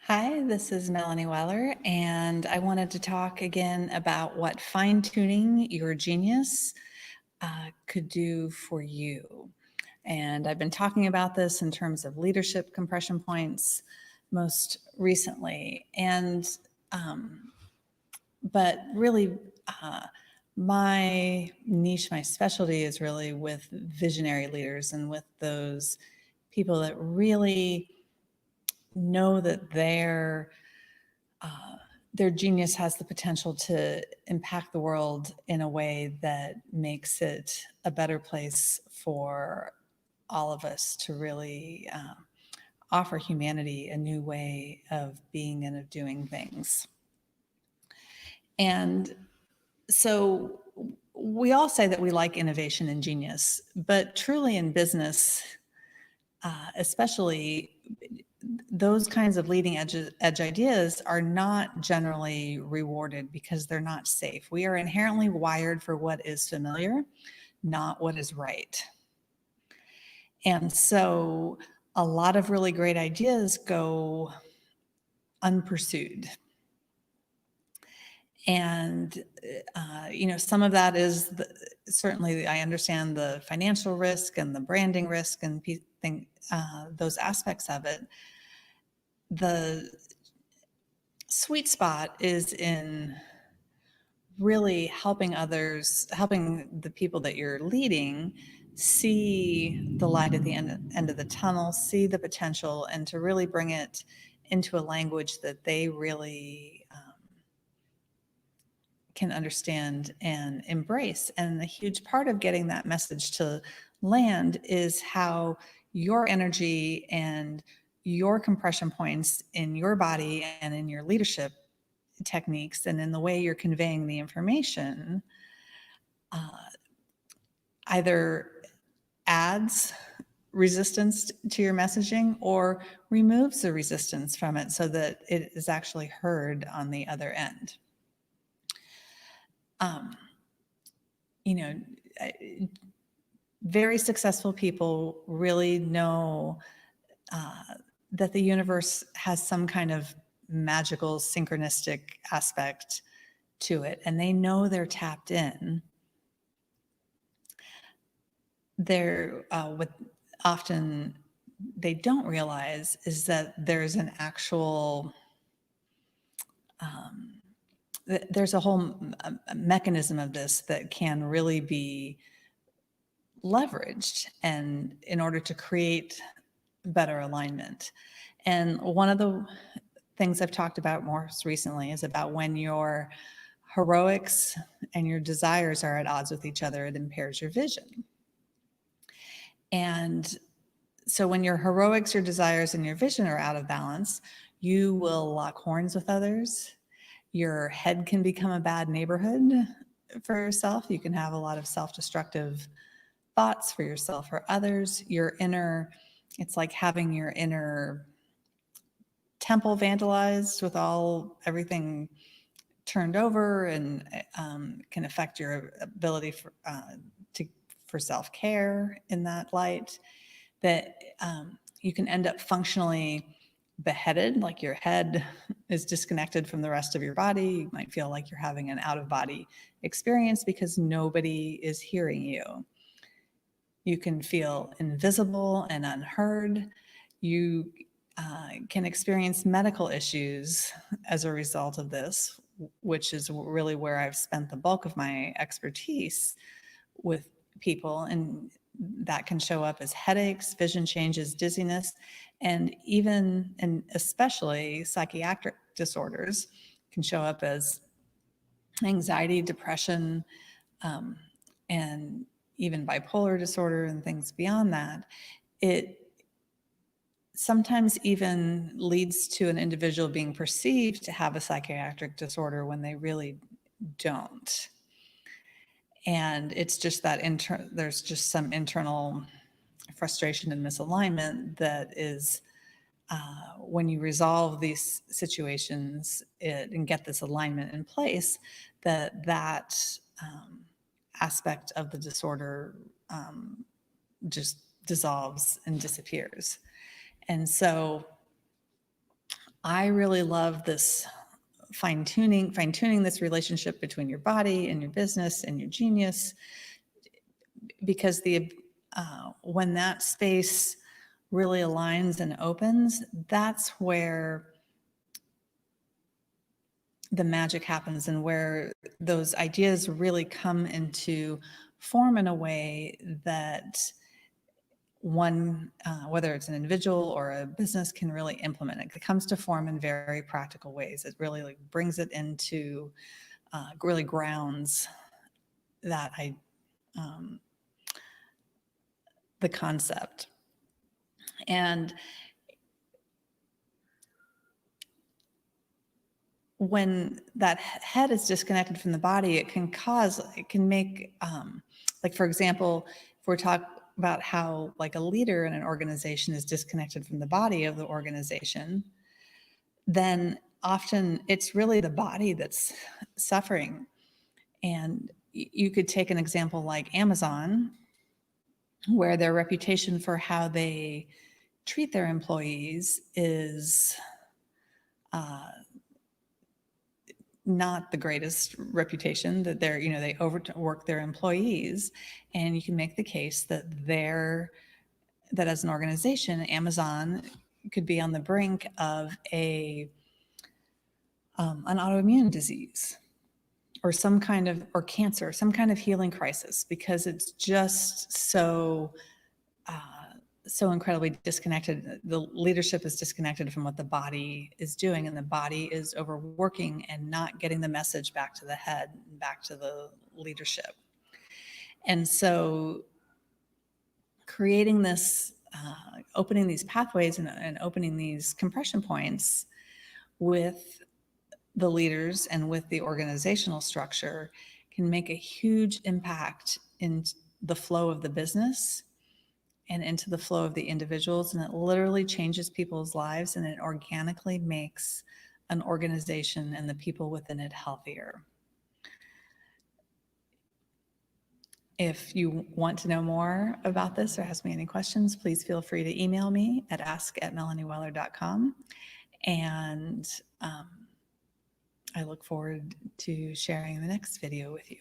Hi, this is Melanie Weller, and I wanted to talk again about what fine tuning your genius could do for you. And I've been talking about this in terms of leadership compression points most recently. Um, but really, uh, my niche, my specialty is really with visionary leaders and with those people that really know that their genius has the potential to impact the world in a way that makes it a better place for all of us to really offer humanity a new way of being and of doing things. And so we all say that we like innovation and genius, but truly in business, especially those kinds of leading edge ideas are not generally rewarded because they're not safe. We are inherently wired for what is familiar, not what is right. And so a lot of really great ideas go unpursued. And, some of that is certainly, I understand the financial risk and the branding risk and those aspects of it. The sweet spot is in really helping others, helping the people that you're leading see the light at the end of the tunnel, see the potential, and to really bring it into a language that they really can understand and embrace. And a huge part of getting that message to land is how your energy and your compression points in your body and in your leadership techniques and in the way you're conveying the information either adds resistance to your messaging or removes the resistance from it so that it is actually heard on the other end. Um, you know, very successful people really know that the universe has some kind of magical synchronistic aspect to it, and they know they're tapped in. They're what often they don't realize is that there's an actual there's a whole mechanism of this that can really be leveraged and in order to create better alignment. And one of the things I've talked about most recently is about when your heroics and your desires are at odds with each other, it impairs your vision. And so when your heroics, your desires, and your vision are out of balance, you will lock horns with others. Your head can become a bad neighborhood for yourself. You can have a lot of self-destructive thoughts for yourself or others. It's like having your inner temple vandalized with everything turned over, and can affect your ability for self-care in that light. That you can end up functionally beheaded, like your head is disconnected from the rest of your body. You might feel like you're having an out-of-body experience because nobody is hearing you. You can feel invisible and unheard. You can experience medical issues as a result of this, which is really where I've spent the bulk of my expertise with people. And that can show up as headaches, vision changes, dizziness, and even and especially psychiatric disorders can show up as anxiety, depression, and even bipolar disorder and things beyond that. It sometimes even leads to an individual being perceived to have a psychiatric disorder when they really don't. And it's just that there's just some internal frustration and misalignment that is when you resolve these situations and get this alignment in place, that aspect of the disorder just dissolves and disappears. And so I really love this fine tuning this relationship between your body and your business and your genius, because when that space really aligns and opens, that's where the magic happens and where those ideas really come into form in a way that one, whether it's an individual or a business, can really implement it. It comes to form in very practical ways. It really like brings it into, really grounds that um, the concept. And when that head is disconnected from the body, it can make, like, for example, if we're talking about how like a leader in an organization is disconnected from the body of the organization, then often it's really the body that's suffering. And you could take an example like Amazon, where their reputation for how they treat their employees is not the greatest reputation, that they overwork their employees. And you can make the case that as an organization, Amazon could be on the brink of an autoimmune disease or cancer, some kind of healing crisis, because it's just so incredibly disconnected. The leadership is disconnected from what the body is doing, and the body is overworking and not getting the message back to the head, back to the leadership. And so creating this, opening these pathways and opening these compression points with the leaders and with the organizational structure can make a huge impact in the flow of the business and into the flow of the individuals. And it literally changes people's lives, and it organically makes an organization and the people within it healthier. If you want to know more about this or ask me any questions, please feel free to email me at ask@melanieweller.com. And I look forward to sharing the next video with you.